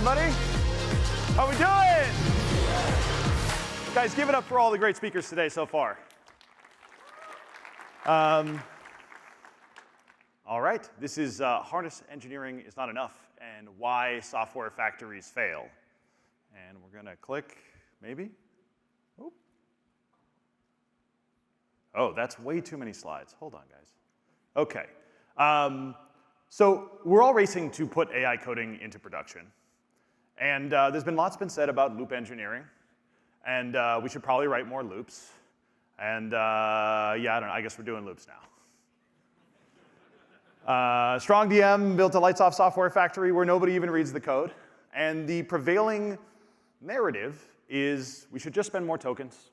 everybody. How we doing? Guys, give it up for all the great speakers today so far. All right, this is harness engineering is not enough and why software factories fail. And we're gonna click, maybe? Oh. Oh, that's way too many slides. Hold on, guys. Okay. So we're all racing to put AI coding into production. And there's been lots been said about loop engineering. And we should probably write more loops. And yeah, I don't know, I guess we're doing loops now. Strong DM built a lights-off software factory where nobody even reads the code. And the prevailing narrative is we should just spend more tokens.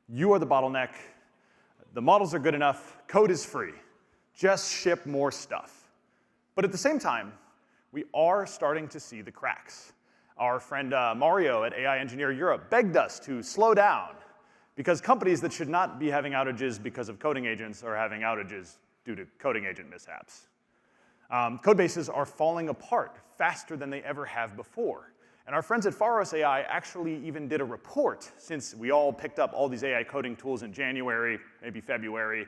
You are the bottleneck. The models are good enough. Code is free. Just ship more stuff. But at the same time, we are starting to see the cracks. Our friend Mario at AI Engineer Europe begged us to slow down because companies that should not be having outages because of coding agents are having outages due to coding agent mishaps. Code bases are falling apart faster than they ever have before. And our friends at Pharos AI actually even did a report, since we all picked up all these AI coding tools in January, maybe February.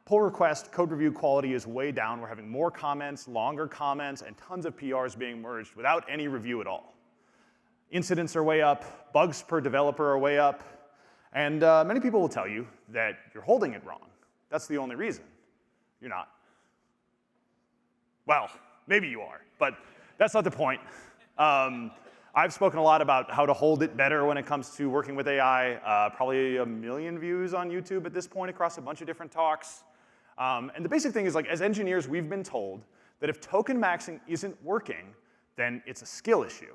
Pull request, code review quality is way down. We're having more comments, longer comments, and tons of PRs being merged without any review at all. Incidents are way up, bugs per developer are way up, and many people will tell you that you're holding it wrong. That's the only reason. You're not. Well, maybe you are, but that's not the point. I've spoken a lot about how to hold it better when it comes to working with AI, probably 1 million views on YouTube at this point across a bunch of different talks. And the basic thing is, like, as engineers, we've been told that if token maxing isn't working, then it's a skill issue.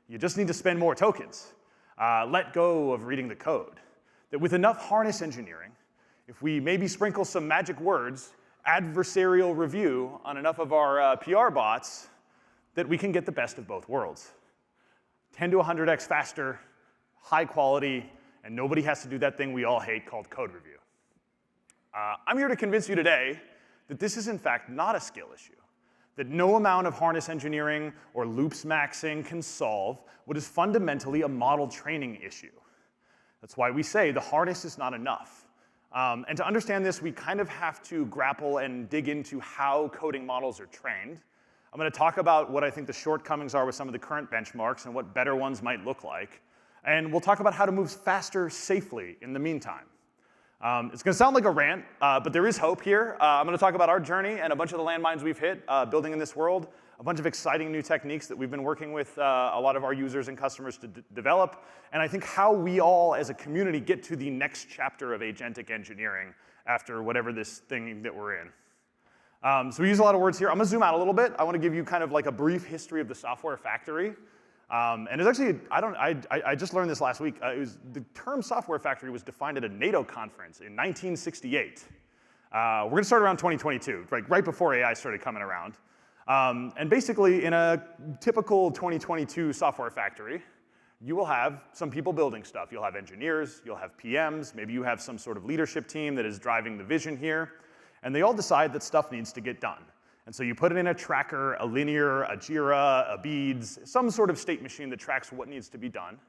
You just need to spend more tokens. Let go of reading the code. That with enough harness engineering, if we maybe sprinkle some magic words, adversarial review on enough of our PR bots, that we can get the best of both worlds. 10 to 100x faster, high quality, and nobody has to do that thing we all hate called code review. I'm here to convince you today that this is in fact not a skill issue, that no amount of harness engineering or loops maxing can solve what is fundamentally a model training issue. That's why we say the harness is not enough. And to understand this, we kind of have to grapple and dig into how coding models are trained. I'm going to talk about what I think the shortcomings are with some of the current benchmarks and what better ones might look like. And we'll talk about how to move faster safely in the meantime. It's going to sound like a rant, but there is hope here. I'm going to talk about our journey and a bunch of the landmines we've hit building in this world, a bunch of exciting new techniques that we've been working with a lot of our users and customers to develop, and I think how we all as a community get to the next chapter of agentic engineering after whatever this thing that we're in. So we use a lot of words here. I'm going to zoom out a little bit. I want to give you kind of like a brief history of the software factory. And it's actually, I just learned this last week. The term software factory was defined at a NATO conference in 1968. We're going to start around 2022, right before AI started coming around. And basically, in a typical 2022 software factory, you will have some people building stuff. You'll have engineers, you'll have PMs, maybe you have some sort of leadership team that is driving the vision here. And they all decide that stuff needs to get done. And so you put it in a tracker, a linear, a Jira, a beads, some sort of state machine that tracks what needs to be done.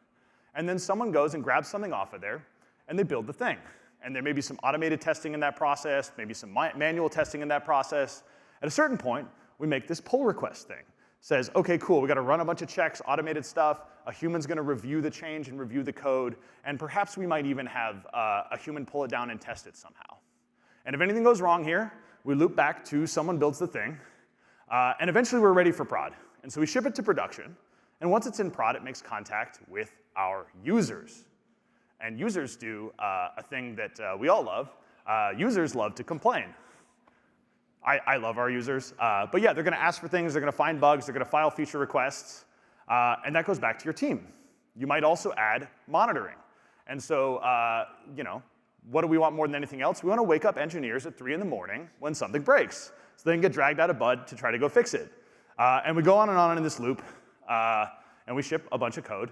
And then someone goes and grabs something off of there, and they build the thing. And there may be some automated testing in that process, maybe some manual testing in that process. At a certain point, we make this pull request thing. Says, OK, cool, we got to run a bunch of checks, automated stuff. A human's going to review the change and review the code. And perhaps we might even have a human pull it down and test it somehow. And if anything goes wrong here, we loop back to someone builds the thing, and eventually we're ready for prod. And so we ship it to production, and once it's in prod, it makes contact with our users. And users do a thing that we all love. Users love to complain. I love our users, but yeah, they're going to ask for things, they're going to find bugs, they're going to file feature requests, and that goes back to your team. You might also add monitoring. And so, what do we want more than anything else? We want to wake up engineers at 3 in the morning when something breaks, so they can get dragged out of bud to try to go fix it. And we go on and on in this loop, and we ship a bunch of code.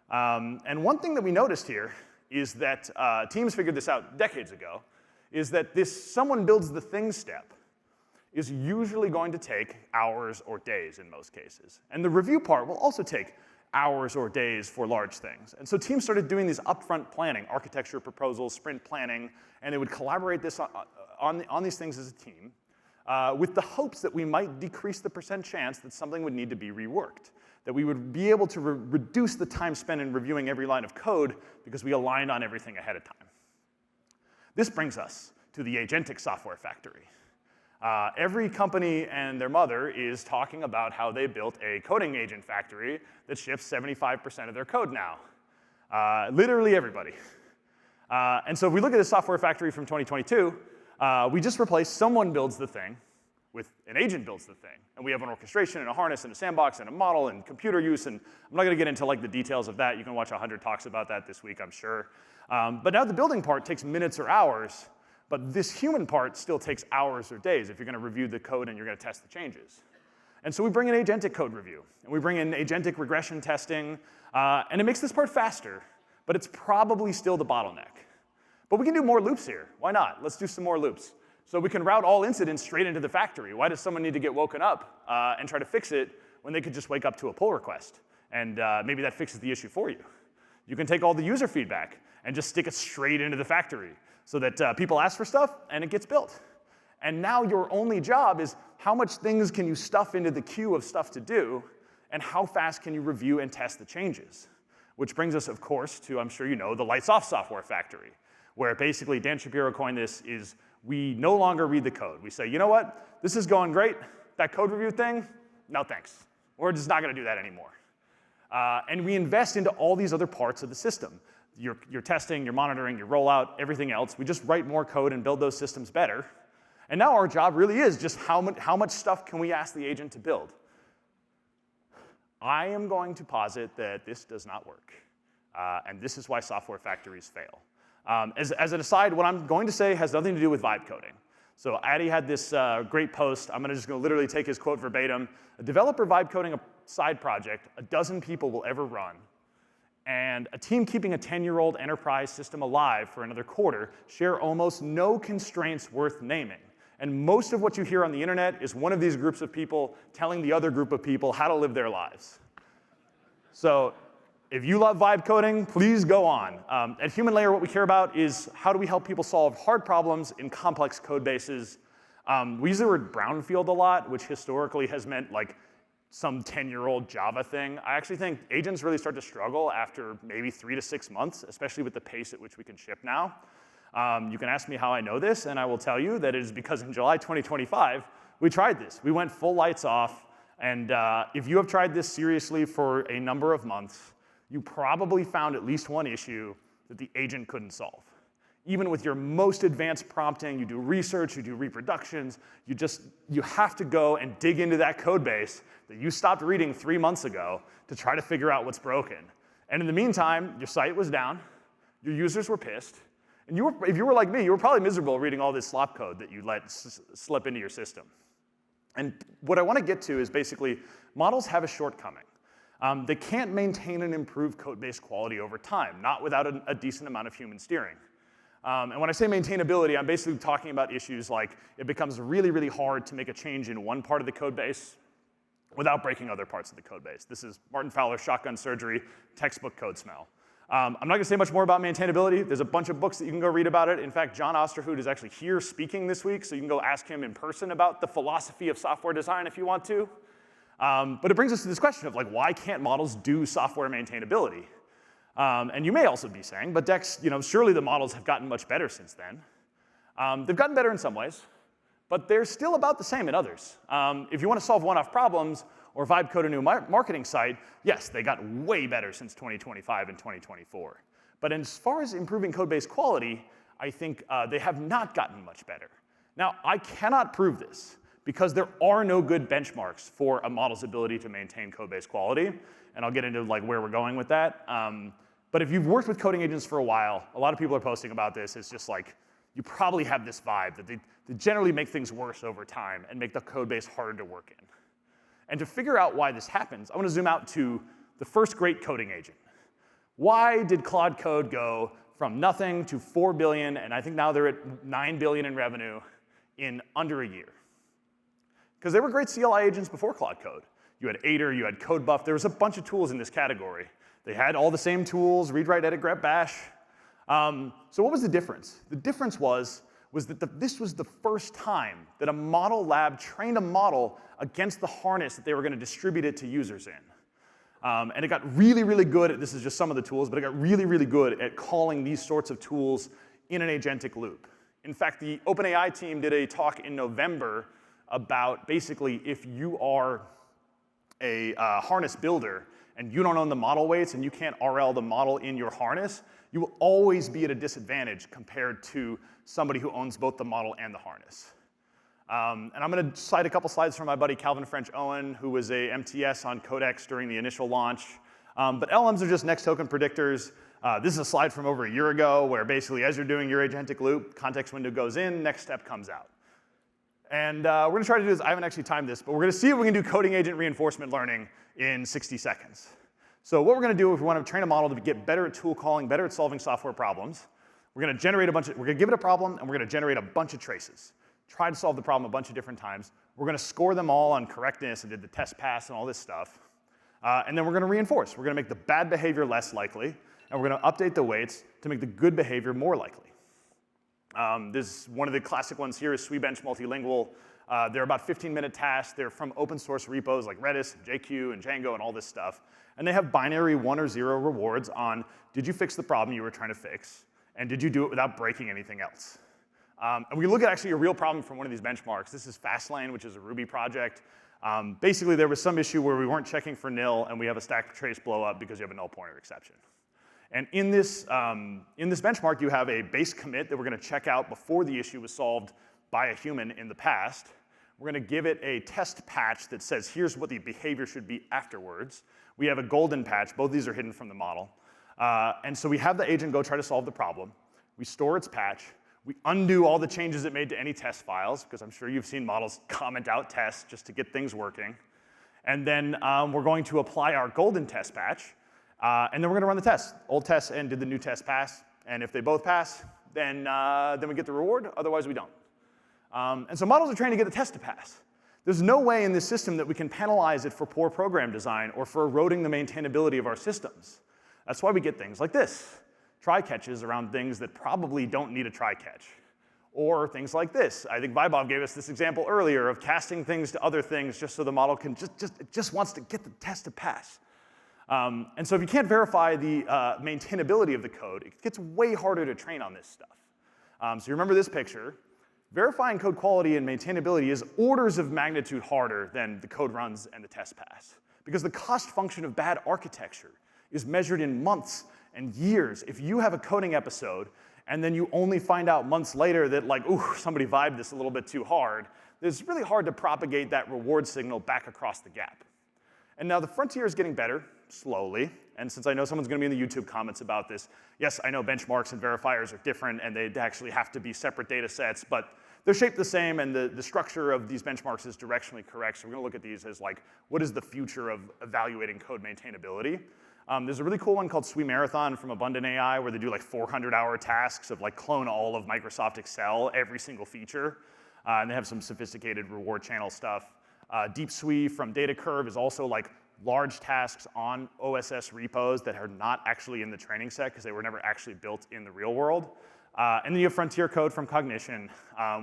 And one thing that we noticed here is that teams figured this out decades ago, is that this someone builds the thing step is usually going to take hours or days in most cases. And the review part will also take hours or days for large things. And so teams started doing these upfront planning, architecture proposals, sprint planning, and they would collaborate this on these things as a team with the hopes that we might decrease the % chance that something would need to be reworked, that we would be able to reduce the time spent in reviewing every line of code because we aligned on everything ahead of time. This brings us to the agentic software factory. Every company and their mother is talking about how they built a coding agent factory that ships 75% of their code now. Literally everybody. And so if we look at this software factory from 2022, we just replaced someone builds the thing with an agent builds the thing. And we have an orchestration and a harness and a sandbox and a model and computer use. And I'm not going to get into like the details of that. You can watch 100 talks about that this week, I'm sure. But now the building part takes minutes or hours. But this human part still takes hours or days if you're going to review the code and you're going to test the changes. And so we bring in agentic code review. And we bring in agentic regression testing. And it makes this part faster. But it's probably still the bottleneck. But we can do more loops here. Why not? Let's do some more loops. So we can route all incidents straight into the factory. Why does someone need to get woken up and try to fix it when they could just wake up to a pull request? And maybe that fixes the issue for you. You can take all the user feedback and just stick it straight into the factory so that people ask for stuff and it gets built. And now your only job is how much things can you stuff into the queue of stuff to do, and how fast can you review and test the changes? Which brings us, of course, to, I'm sure you know, the lights-off software factory, where basically Dan Shapiro coined this is we no longer read the code. We say, you know what, this is going great. That code review thing, no thanks. We're just not going to do that anymore. And we invest into all these other parts of the system. Your testing, your monitoring, your rollout, everything else. We just write more code and build those systems better. And now our job really is just how much stuff can we ask the agent to build? I am going to posit that this does not work. And this is why software factories fail. As an aside, what I'm going to say has nothing to do with vibe coding. So Addy had this great post. I'm just going to literally take his quote verbatim. A developer vibe coding a side project 12 people will ever run, and a team keeping a 10-year-old enterprise system alive for another quarter share almost no constraints worth naming. And most of what you hear on the internet is one of these groups of people telling the other group of people how to live their lives. So if you love vibe coding, please go on. At Human Layer, what we care about is how do we help people solve hard problems in complex code bases. We use the word brownfield a lot, which historically has meant like some 10-year-old Java thing. I actually think agents really start to struggle after maybe 3 to 6 months, especially with the pace at which we can ship now. You can ask me how I know this, and I will tell you that it is because in July 2025, we tried this. We went full lights off, and if you have tried this seriously for a number of months, you probably found at least one issue that the agent couldn't solve. Even with your most advanced prompting, you do research, you do reproductions, you have to go and dig into that code base that you stopped reading 3 months ago to try to figure out what's broken. And in the meantime, your site was down, your users were pissed, and if you were like me, you were probably miserable reading all this slop code that you let slip into your system. And what I want to get to is basically, models have a shortcoming. They can't maintain and improve code-based quality over time, not without a decent amount of human steering. And when I say maintainability, I'm basically talking about issues like it becomes really, really hard to make a change in one part of the code base without breaking other parts of the code base. This is Martin Fowler's shotgun surgery, textbook code smell. I'm not going to say much more about maintainability. There's a bunch of books that you can go read about it. In fact, John Osterhood is actually here speaking this week, so you can go ask him in person about the philosophy of software design if you want to. But it brings us to this question of like, why can't models do software maintainability? And you may also be saying, but Dex, surely the models have gotten much better since then. They've gotten better in some ways, but they're still about the same in others. If you want to solve one-off problems or vibe code a new marketing site, yes, they got way better since 2025 and 2024. But as far as improving code-based quality, I think they have not gotten much better. Now, I cannot prove this because there are no good benchmarks for a model's ability to maintain code-based quality, and I'll get into like where we're going with that. But if you've worked with coding agents for a while, a lot of people are posting about this. It's just like, you probably have this vibe that they generally make things worse over time and make the code base harder to work in. And to figure out why this happens, I want to zoom out to the first great coding agent. Why did Claude Code go from nothing to 4 billion, and I think now they're at 9 billion in revenue in under a year? because they were great CLI agents before Claude Code. You had Aider, you had CodeBuff. There was a bunch of tools in this category. They had all the same tools, read, write, edit, grep, bash. So what was the difference? The difference was that this was the first time that a model lab trained a model against the harness that they were going to distribute it to users in. And it got really, really good at, this is just some of the tools, but it got really, really good at calling these sorts of tools in an agentic loop. In fact, the OpenAI team did a talk in November about basically if you are a harness builder and you don't own the model weights and you can't RL the model in your harness, you will always be at a disadvantage compared to somebody who owns both the model and the harness. And I'm going to cite a couple slides from my buddy Calvin French Owen, who was a MTS on Codex during the initial launch. But LLMs are just next token predictors. This is a slide from over a year ago where basically as you're doing your agentic loop, context window goes in, next step comes out. And we're going to try to do this. I haven't actually timed this, but we're going to see if we can do coding agent reinforcement learning in 60 seconds. So what we're going to do if we want to train a model to get better at tool calling, better at solving software problems, we're going to generate we're going to give it a problem, and we're going to generate a bunch of traces. Try to solve the problem a bunch of different times. We're going to score them all on correctness and did the test pass and all this stuff. And then we're going to reinforce. We're going to make the bad behavior less likely, and we're going to update the weights to make the good behavior more likely. This one of the classic ones here is SweBench Multilingual. They're about 15-minute tasks. They're from open source repos like Redis, and JQ, and Django, and all this stuff. And they have binary 1 or 0 rewards on did you fix the problem you were trying to fix, and did you do it without breaking anything else. And we look at actually a real problem from one of these benchmarks. This is Fastlane, which is a Ruby project. Basically, there was some issue where we weren't checking for nil, and we have a stack trace blow up because you have a null pointer exception. And in this benchmark, you have a base commit that we're going to check out before the issue was solved by a human in the past. We're going to give it a test patch that says, here's what the behavior should be afterwards. We have a golden patch. Both of these are hidden from the model. And so we have the agent go try to solve the problem. We store its patch. We undo all the changes it made to any test files, because I'm sure you've seen models comment out tests just to get things working. And then we're going to apply our golden test patch. And then we're going to run the test. Old test and did the new test pass? And if they both pass, then we get the reward. Otherwise, we don't. And so models are trained to get the test to pass. There's no way in this system that we can penalize it for poor program design or for eroding the maintainability of our systems. That's why we get things like this. Try catches around things that probably don't need a try catch. Or things like this. I think Vaibhav gave us this example earlier of casting things to other things just so the model can just wants to get the test to pass. And so if you can't verify the maintainability of the code, it gets way harder to train on this stuff. So you remember this picture. Verifying code quality and maintainability is orders of magnitude harder than the code runs and the test pass. Because the cost function of bad architecture is measured in months and years. If you have a coding episode and then you only find out months later that like, ooh, somebody vibed this a little bit too hard, it's really hard to propagate that reward signal back across the gap. And now the frontier is getting better, slowly. And since I know someone's going to be in the YouTube comments about this, yes, I know benchmarks and verifiers are different, and they actually have to be separate data sets, but they're shaped the same, and the structure of these benchmarks is directionally correct. So we're going to look at these as like, what is the future of evaluating code maintainability? There's a really cool one called SWE Marathon from Abundant AI, where they do like 400-hour tasks of like clone all of Microsoft Excel, every single feature. And they have some sophisticated reward channel stuff. Deep SWE from Data Curve is also like large tasks on OSS repos that are not actually in the training set because they were never actually built in the real world. And then you have Frontier Code from Cognition,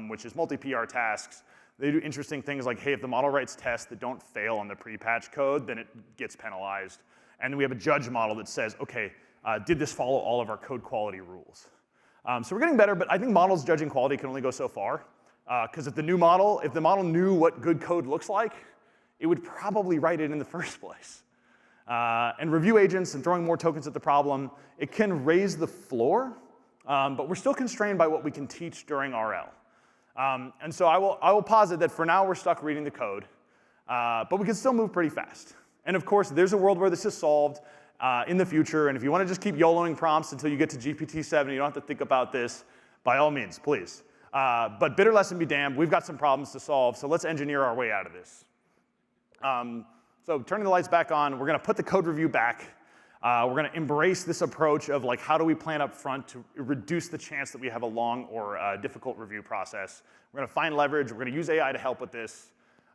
which is multi-PR tasks. They do interesting things like, hey, if the model writes tests that don't fail on the pre-patch code, then it gets penalized. And then we have a judge model that says, okay, did this follow all of our code quality rules? So we're getting better, but I think models judging quality can only go so far. Because if the model knew what good code looks like, it would probably write it in the first place. And review agents and throwing more tokens at the problem, it can raise the floor, but we're still constrained by what we can teach during RL. And so I will posit that for now we're stuck reading the code, but we can still move pretty fast. And of course, there's a world where this is solved in the future, and if you want to just keep YOLOing prompts until you get to GPT-7, you don't have to think about this, by all means, please. But bitter lesson be damned, we've got some problems to solve, so let's engineer our way out of this. So turning the lights back on, we're going to put the code review back. We're going to embrace this approach of like, how do we plan up front to reduce the chance that we have a long or difficult review process. We're going to find leverage. We're going to use AI to help with this.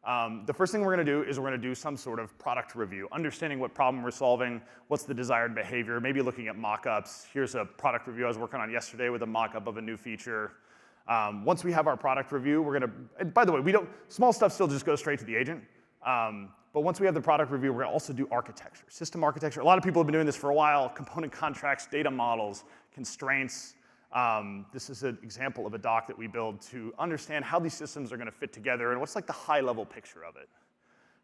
The first thing we're going to do is we're going to do some sort of product review, understanding what problem we're solving, what's the desired behavior, maybe looking at mockups. Here's a product review I was working on yesterday with a mockup of a new feature. Once we have our product review, we're going to, and by the way, small stuff still just goes straight to the agent. But once we have the product review, we're going to also do architecture, system architecture. A lot of people have been doing this for a while, component contracts, data models, constraints. This is an example of a doc that we build to understand how these systems are going to fit together and what's like the high-level picture of it.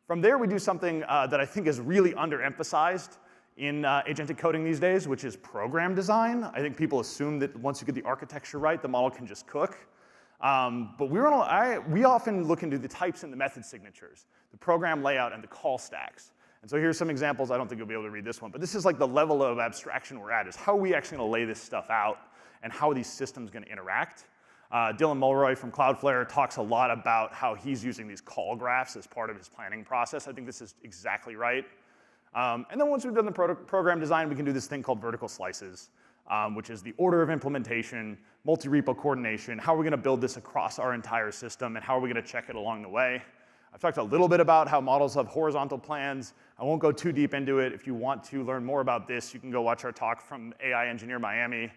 From there, we do something that I think is really underemphasized in agentic coding these days, which is program design. I think people assume that once you get the architecture right, the model can just cook. But we often look into the types and the method signatures, the program layout, and the call stacks. And so here's some examples. I don't think you'll be able to read this one, but this is like the level of abstraction we're at, is how are we actually going to lay this stuff out, and how are these systems going to interact. Dylan Mulroy from Cloudflare talks a lot about how he's using these call graphs as part of his planning process. I think this is exactly right. And then once we've done the program design, we can do this thing called vertical slices, which is the order of implementation, multi-repo coordination, how are we going to build this across our entire system, and how are we going to check it along the way. I've talked a little bit about how models have horizontal plans. I won't go too deep into it. If you want to learn more about this, you can go watch our talk from AI Engineer Miami.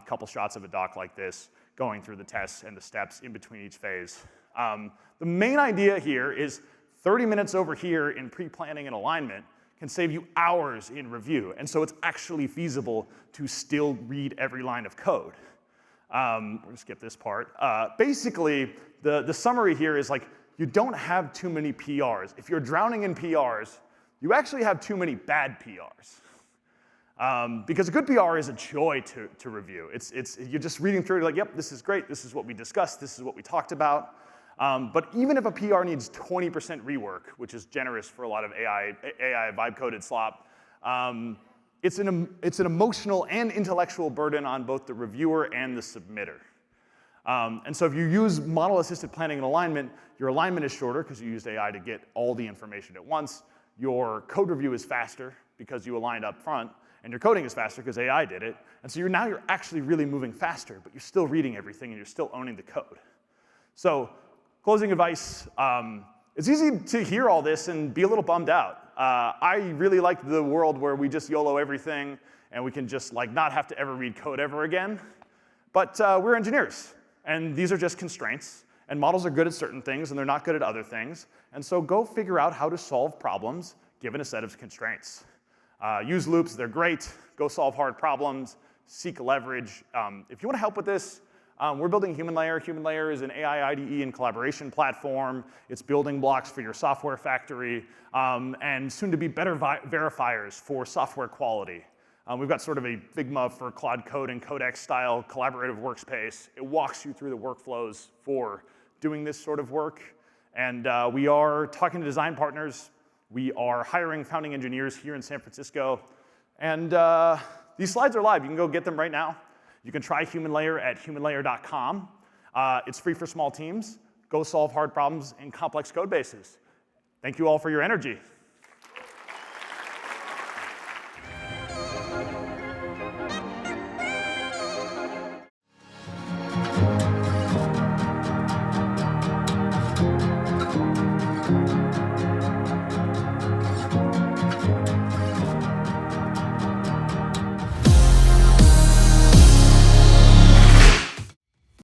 Couple shots of a doc like this, going through the tests and the steps in between each phase. The main idea here is 30 minutes over here in pre-planning and alignment can save you hours in review. And so it's actually feasible to still read every line of code. We're gonna skip this part. Basically, the summary here is like, you don't have too many PRs. If you're drowning in PRs, you actually have too many bad PRs. Because a good PR is a joy to review. You're just reading through it like, yep, this is great, this is what we discussed, this is what we talked about. But even if a PR needs 20% rework, which is generous for a lot of AI vibe-coded slop, it's an emotional and intellectual burden on both the reviewer and the submitter. And so if you use model-assisted planning and alignment, your alignment is shorter because you used AI to get all the information at once. Your code review is faster because you aligned up front. And your coding is faster because AI did it. And so now you're actually really moving faster, but you're still reading everything and you're still owning the code. So closing advice, it's easy to hear all this and be a little bummed out. I really like the world where we just YOLO everything and we can just like not have to ever read code ever again. But we're engineers, and these are just constraints. And models are good at certain things and they're not good at other things. And so go figure out how to solve problems given a set of constraints. Use loops, they're great. Go solve hard problems, seek leverage. If you want to help with this, we're building Human Layer. Human Layer is an AI IDE and collaboration platform. It's building blocks for your software factory, and soon to be better verifiers for software quality. We've got sort of a Figma for Claude Code and Codex style collaborative workspace. It walks you through the workflows for doing this sort of work. And we are talking to design partners. We are hiring founding engineers here in San Francisco. And these slides are live. You can go get them right now. You can try Human Layer at humanlayer.com. It's free for small teams. Go solve hard problems in complex code bases. Thank you all for your energy.